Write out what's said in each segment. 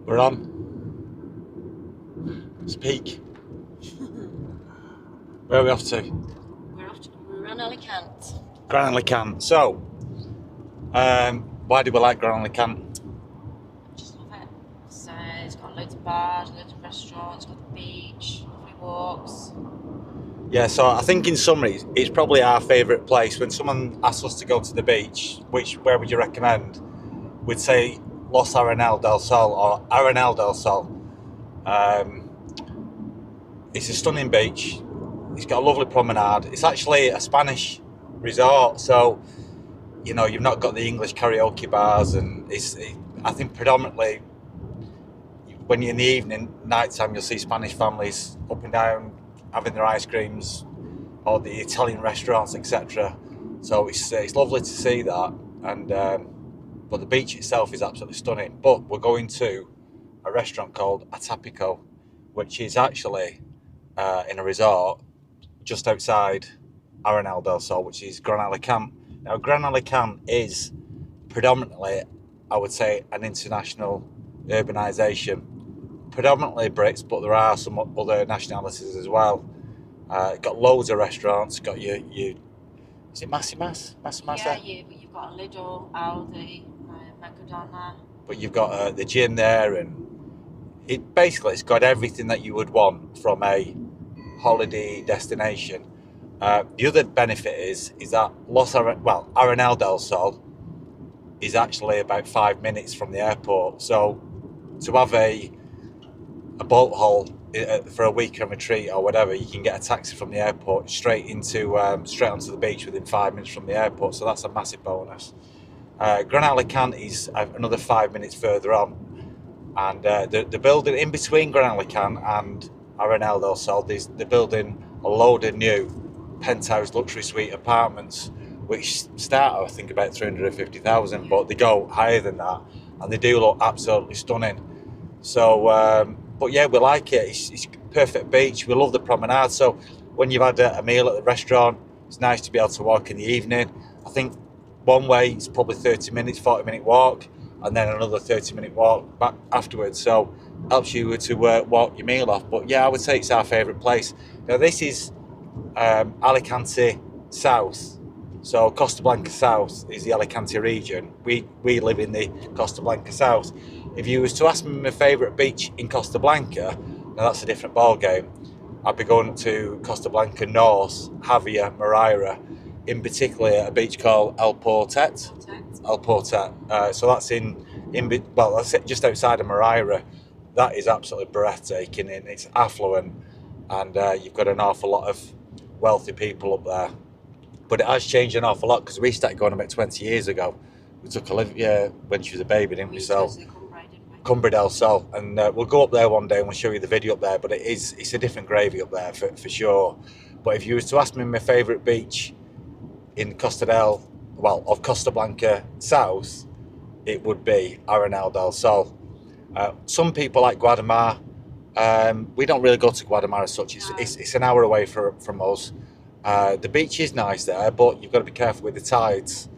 We're on. Speak. Where are we off to? We're on Alacant. Gran Alacant. So, why do we like Gran Alacant? I just love it. So it's got loads of bars, loads of restaurants, got the beach, lovely walks. Yeah, so I think in summary, it's probably our favourite place. When someone asks us to go to the beach, where would you recommend? We'd say Los Arenales del Sol or Arenal del Sol. It's a stunning beach. It's got a lovely promenade. It's actually a Spanish resort, so you've not got the English karaoke bars, and I think predominantly when you're in the evening, night time, you'll see Spanish families up and down having their ice creams, or the Italian restaurants, etc. So it's lovely to see that, and but the beach itself is absolutely stunning. But we're going to a restaurant called Atapico, which is actually in a resort just outside Arenal del Sol, which is Gran Alacant. Now, Gran Alacant is predominantly, I would say, an international urbanisation. Predominantly Brits, but there are some other nationalities as well. Got loads of restaurants. Got your is it Massimas? Yeah, you've got a Lidl, Aldi, Mercadona. But you've got the gym there, and it's got everything that you would want from a holiday destination. The other benefit is that Arenal del Sol is actually about 5 minutes from the airport. So to have a boat haul for a weekend retreat or whatever, you can get a taxi from the airport straight onto the beach within 5 minutes from the airport. So that's a massive bonus. Gran Alacant is another 5 minutes further on, and the building in between Gran Alacant and Arenal del Sol, they're building a load of new penthouse luxury suite apartments, which start, I think, about 350,000, but they go higher than that, and they do look absolutely stunning. So, but yeah, we like it. It's perfect beach. We love the promenade. So when you've had a meal at the restaurant, it's nice to be able to walk in the evening. I think one way it's probably 30 minutes, 40-minute walk, and then another 30-minute walk back afterwards. So helps you to walk your meal off. But yeah, I would say it's our favourite place. Now this is Alicante South. So Costa Blanca South is the Alicante region. We live in the Costa Blanca South. If you was to ask me my favourite beach in Costa Blanca, now that's a different ball game. I'd be going to Costa Blanca North, Javier, Moraira, in particular a beach called El Portet. El Portet. So that's that's just outside of Moraira. That is absolutely breathtaking, and it's affluent, and you've got an awful lot of wealthy people up there. But it has changed an awful lot, because we started going about 20 years ago. We took Olivia when she was a baby, didn't we? So Cumbria del Sol, and we'll go up there one day and we'll show you the video up there. But it's a different gravy up there for sure. But if you was to ask me my favourite beach in Costa Blanca South, it would be Arenal del Sol. Some people like Guadamar. We don't really go to Guadamar as such. It's an hour away from us. The beach is nice there, but you've got to be careful with the tides.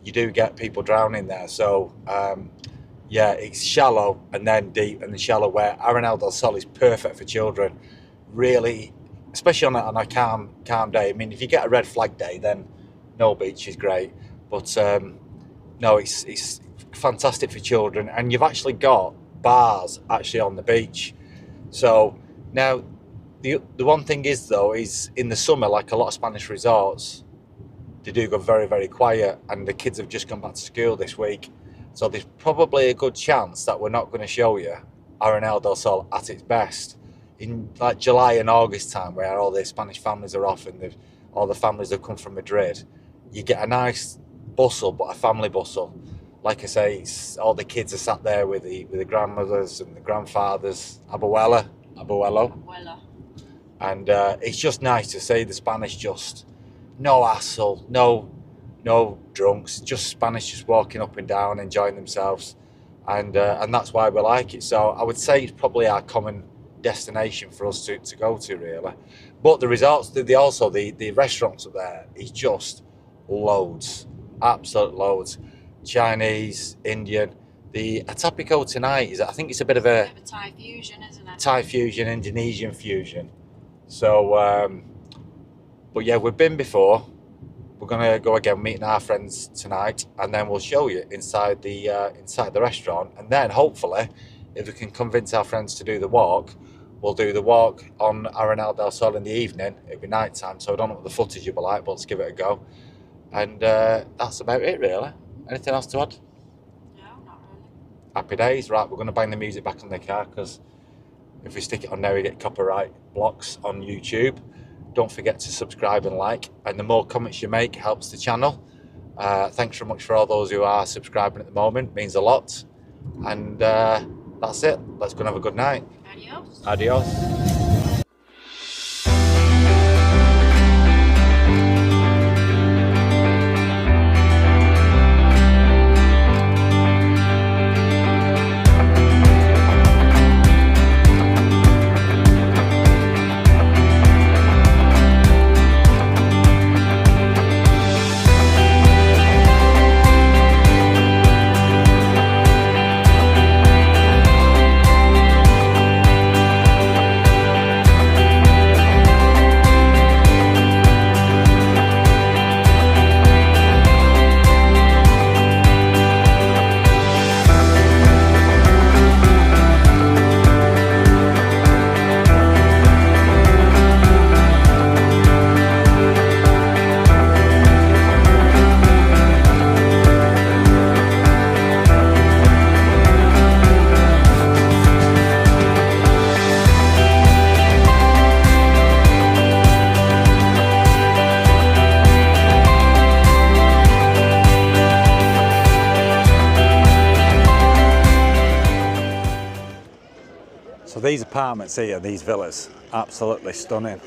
You do get people drowning there. So yeah, it's shallow and then deep and then shallow, where Arenal del Sol is perfect for children. Really, especially on a calm day. I mean, if you get a red flag day, then no beach is great. But no, it's fantastic for children, and you've actually got bars actually on the beach. So now the one thing is in the summer, like a lot of Spanish resorts, they do go very, very quiet, and the kids have just gone back to school this week. So there's probably a good chance that we're not going to show you Arenal del Sol at its best in like July and August time, where all the Spanish families are off, and all the families that come from Madrid. You get a nice bustle, but a family bustle. Like I say, all the kids are sat there with the grandmothers and the grandfathers, abuelo, and it's just nice to see the Spanish, just no hassle, no drunks, just Spanish just walking up and down, enjoying themselves, and that's why we like it. So I would say it's probably our common destination for us to go to, really. But the resorts, the restaurants up there is just loads, absolute loads. Chinese, Indian, The Atopico tonight is, I think it's a bit of Bit a of a Thai fusion, isn't it? Thai fusion, Indonesian fusion. So, but yeah, we've been before. We're gonna go again, meeting our friends tonight, and then we'll show you inside the restaurant. And then hopefully, if we can convince our friends to do the walk, we'll do the walk on Arenal del Sol in the evening. It'll be night time, so I don't know what the footage will be like, but let's give it a go. And that's about it, really. Anything else to add? No, not really. Happy days. Right, we're going to bang the music back on the car, because if we stick it on now, we get copyright blocks on YouTube. Don't forget to subscribe and like, and the more comments you make helps the channel. Thanks very much for all those who are subscribing at the moment, means a lot. And that's it. Let's go and have a good night. Adios. Adios. So these apartments here, these villas, absolutely stunning.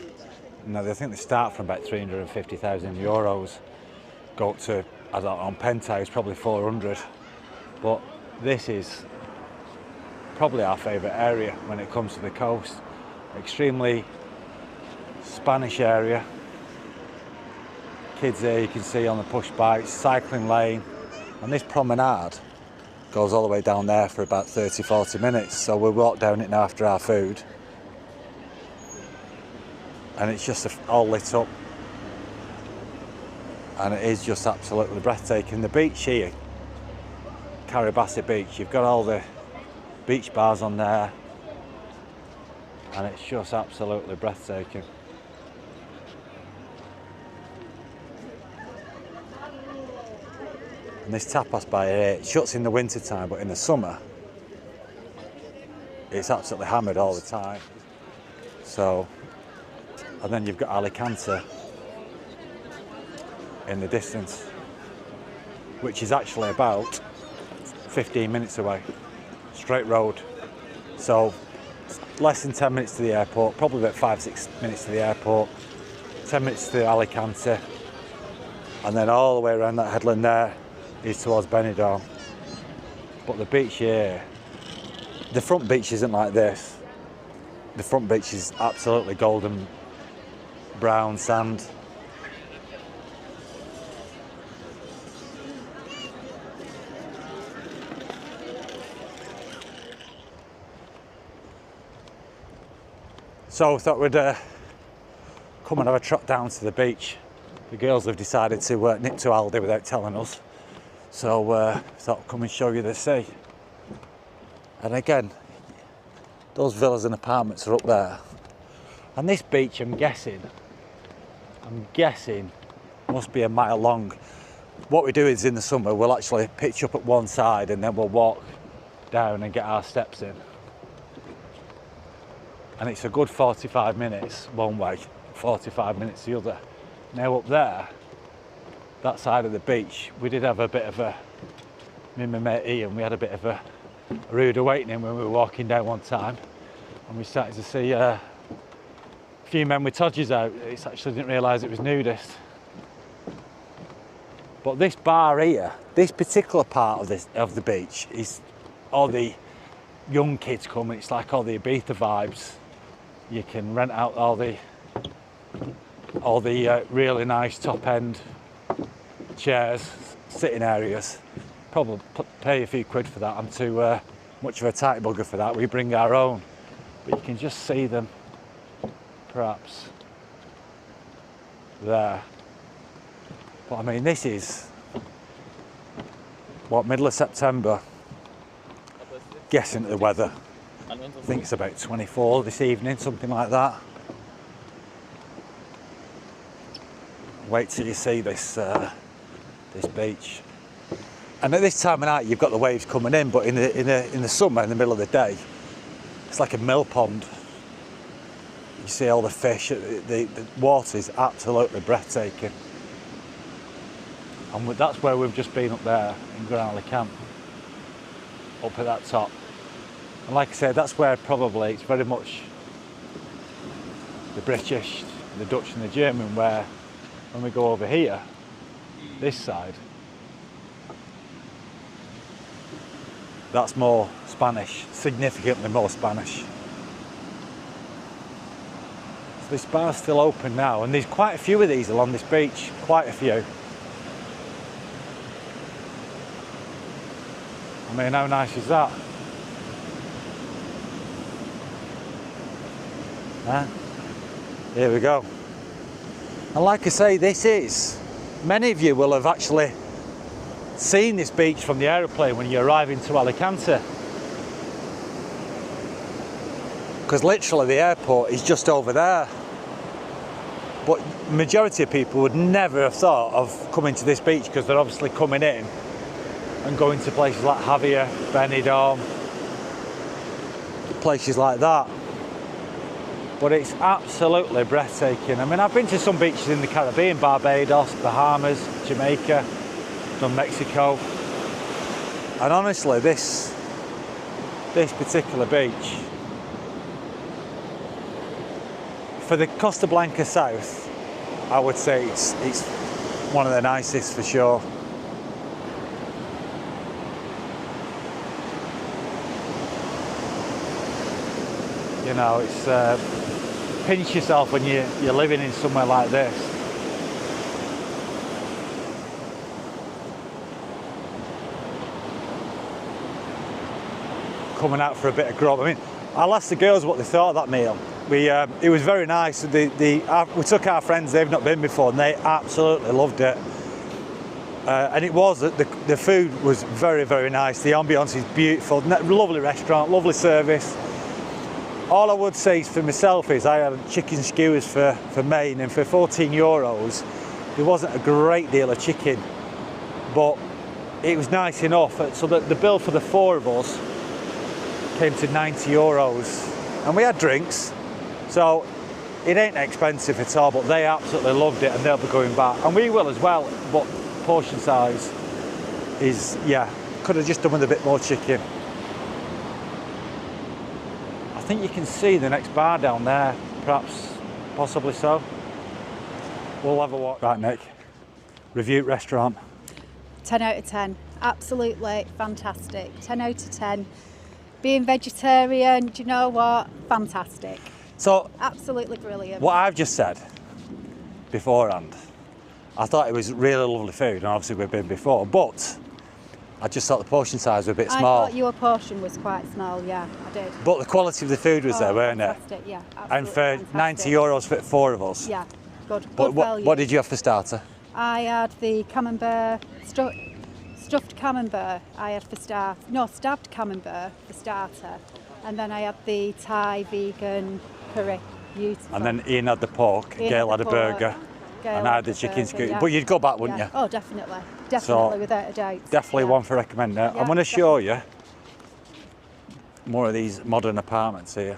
Now I think they start from about 350,000 euros, go up to, I don't know, on penthouse probably 400. But this is probably our favourite area when it comes to the coast. Extremely Spanish area. Kids there you can see on the push bikes, cycling lane, and this promenade goes all the way down there for about 30-40 minutes, so we'll walk down it now after our food, and it's just all lit up, and it is just absolutely breathtaking. The beach here, Carabassi Beach, you've got all the beach bars on there, and it's just absolutely breathtaking. And this tapas bar here, it shuts in the winter time, but in the summer it's absolutely hammered all the time. So, and then you've got Alacant in the distance, which is actually about 15 minutes away, straight road. So less than 10 minutes to the airport, probably about 5-6 minutes to the airport, 10 minutes to Alicante, and then all the way around that headland there is towards Benidorm. But the beach here, the front beach isn't like this. The front beach is absolutely golden brown sand. So I thought we'd come and have a trot down to the beach. The girls have decided to nip to Aldi without telling us. So thought I'd come and show you the sea. And again, those villas and apartments are up there. And this beach, I'm guessing, must be a mile long. What we do is in the summer, we'll actually pitch up at one side and then we'll walk down and get our steps in. And it's a good 45 minutes one way, 45 minutes the other. Now up there, that side of the beach, we did have a bit of a, me and my mate Ian, we had a bit of a rude awakening when we were walking down one time, and we started to see a few men with todgies out. It's actually didn't realise it was nudist. But this bar here, this particular part of the beach, is all the young kids come, and it's like all the Ibiza vibes. You can rent out all the really nice top end chairs, sitting areas, probably pay a few quid for that. I'm too much of a tight bugger for that. We bring our own. But you can just see them, perhaps, there. But I mean, this is, what, middle of September? Guessing at the weather. I think it's about 24 this evening, something like that. Wait till you see this this beach. And at this time of night, you've got the waves coming in, but in the summer, in the middle of the day, it's like a mill pond. You see all the fish. The water is absolutely breathtaking. And that's where we've just been up there in Gran Alacant, up at that top. And like I said, that's where probably it's very much the British, the Dutch and the German, where when we go over here, this side, that's more Spanish, significantly more Spanish. So this bar's still open now, and there's quite a few of these along this beach, quite a few. I mean, how nice is that? Here we go. And like I say, this is, many of you will have actually seen this beach from the aeroplane when you arrive into Alicante. Because literally the airport is just over there. But the majority of people would never have thought of coming to this beach because they're obviously coming in and going to places like Javier, Benidorm, places like that. But it's absolutely breathtaking. I mean, I've been to some beaches in the Caribbean, Barbados, Bahamas, Jamaica, done Mexico. And honestly, this particular beach, for the Costa Blanca South, I would say it's one of the nicest for sure. You know, it's pinch yourself when you're living in somewhere like this. Coming out for a bit of grub. I mean, I'll ask the girls what they thought of that meal. It was very nice. We took our friends, they've not been before, and they absolutely loved it. And it was, the food was very, very nice. The ambience is beautiful. Lovely restaurant, lovely service. All I would say for myself is I had chicken skewers for main, and for €14, there wasn't a great deal of chicken, but it was nice enough. So that the bill for the four of us came to €90, and we had drinks, so it ain't expensive at all, but they absolutely loved it and they'll be going back, and we will as well. But portion size is, yeah, could have just done with a bit more chicken. I think you can see the next bar down there, perhaps, possibly so. We'll have a walk. Right, Nick, review restaurant. 10 out of 10, absolutely fantastic. 10 out of 10. Being vegetarian, do you know what? Fantastic. So, absolutely brilliant. What I've just said beforehand, I thought it was really lovely food, and obviously we've been before, but I just thought the portion size was a bit small. I thought your portion was quite small, yeah, I did. But the quality of the food was there, weren't it? Fantastic, yeah, and for fantastic. €90 for four of us. Yeah, good But value. what did you have for starter? I had the camembert, stuffed camembert I had for starter. No, stabbed camembert for starter. And then I had the Thai vegan curry. Beautiful. And then Ian had the pork, Gail had a burger, and I had the chicken skewer. Yeah. But you'd go back, wouldn't you? Oh, definitely. Definitely, without a doubt. Definitely one for recommending. I'm going to show you more of these modern apartments here.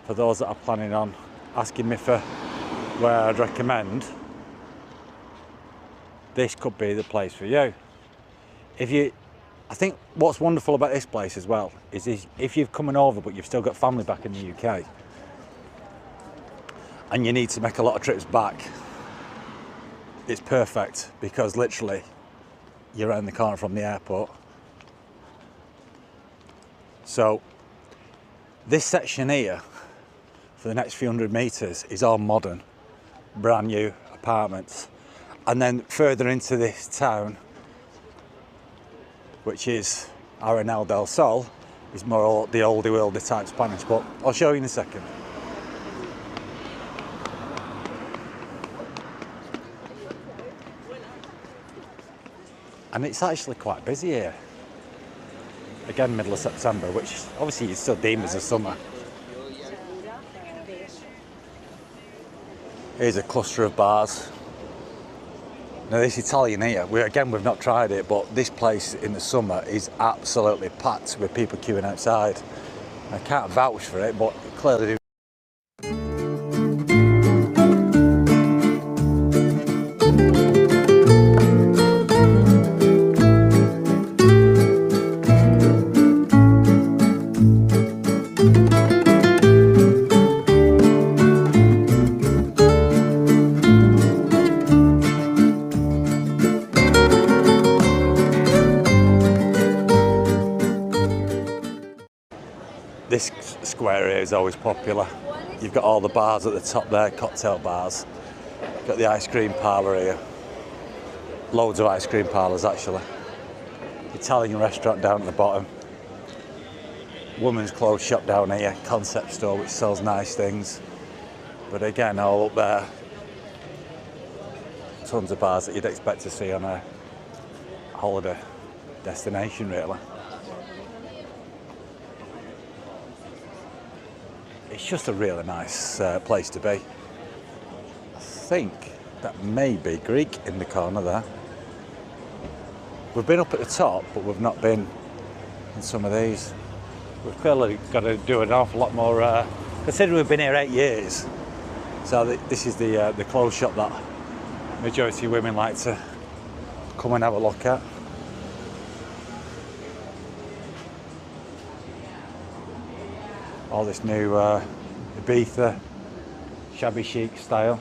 For those that are planning on asking me for where I'd recommend, this could be the place for you. I think what's wonderful about this place as well is if you're coming over but you've still got family back in the UK and you need to make a lot of trips back, it's perfect because literally you're around the corner from the airport. So this section here for the next few hundred metres is all modern, brand new apartments. And then further into this town, which is Arenal del Sol, is more the oldie worldy type Spanish, but I'll show you in a second. And it's actually quite busy here. Again, middle of September, which obviously you still deem as a summer. Here's a cluster of bars. Now this Italian here, we've not tried it, but this place in the summer is absolutely packed with people queuing outside. I can't vouch for it, but clearly do. This square here is always popular. You've got all the bars at the top there, cocktail bars. You've got the ice cream parlour here. Loads of ice cream parlours actually. Italian restaurant down at the bottom. Women's clothes shop down here. Concept store which sells nice things. But again, all up there. Tons of bars that you'd expect to see on a holiday destination really. It's just a really nice place to be. I think that may be Greek in the corner there. We've been up at the top, but we've not been in some of these. We've clearly got to do an awful lot more, considering we've been here 8 years. So this is the clothes shop that majority of women like to come and have a look at. All this new Ibiza shabby chic style.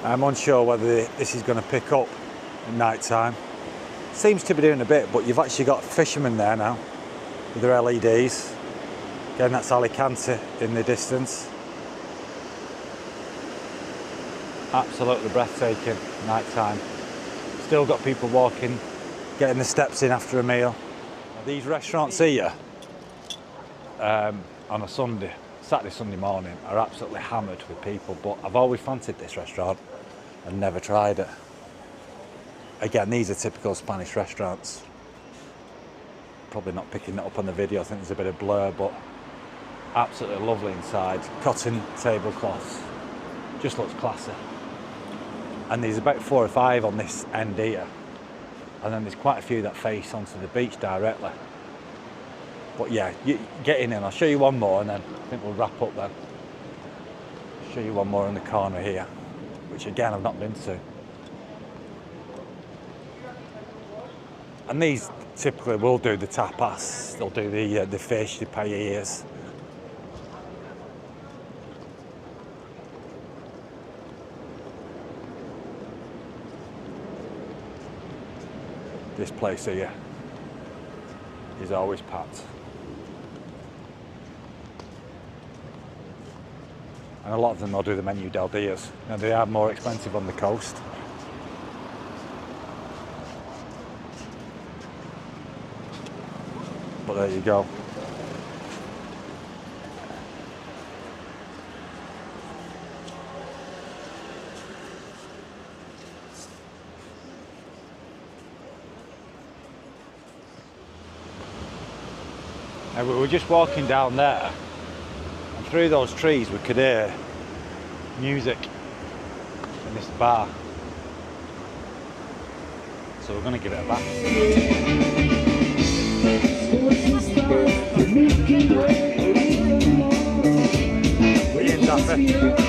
I'm unsure whether this is going to pick up at night time. Seems to be doing a bit, but you've actually got fishermen there now with their LEDs. Again, that's Alicant in the distance. Absolutely breathtaking night time. Still got people walking, getting the steps in after a meal. These restaurants here on a Saturday, Sunday morning are absolutely hammered with people, but I've always fancied this restaurant and never tried it. Again, these are typical Spanish restaurants. Probably not picking that up on the video, I think there's a bit of blur, but absolutely lovely inside. Cotton tablecloths, just looks classy. And there's about 4 or 5 on this end here, and then there's quite a few that face onto the beach directly. But yeah, you get in and I'll show you one more and then I think we'll wrap up then. Show you one more in the corner here, which again I've not been to. And these typically will do the tapas, they'll do the fish, the paellas. This place here is always packed. And a lot of them will do the menu del dias. Now they are more expensive on the coast. But there you go. And we were just walking down there, and through those trees we could hear music in this bar. So we're going to give it a back. Bien, Tafe.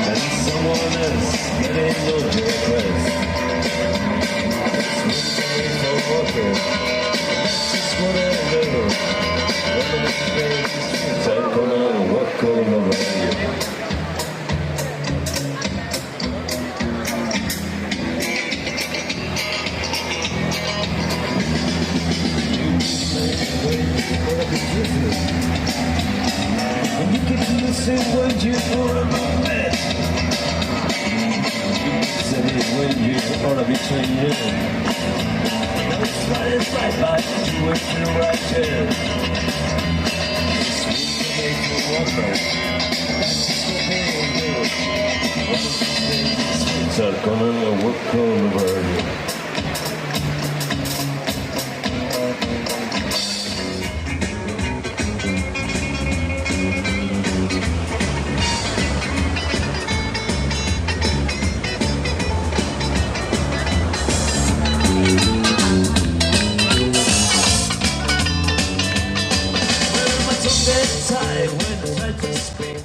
And someone else getting those requests. It's for water. That's just what walk all over you. And you can listen when you for a moment. You said it when you are between you. It's right by you with the right hand. Sweet to make you wonder. That's just what they will do. One of these days, sweets are gonna work all over you. My tongue gets tied when I try to speak.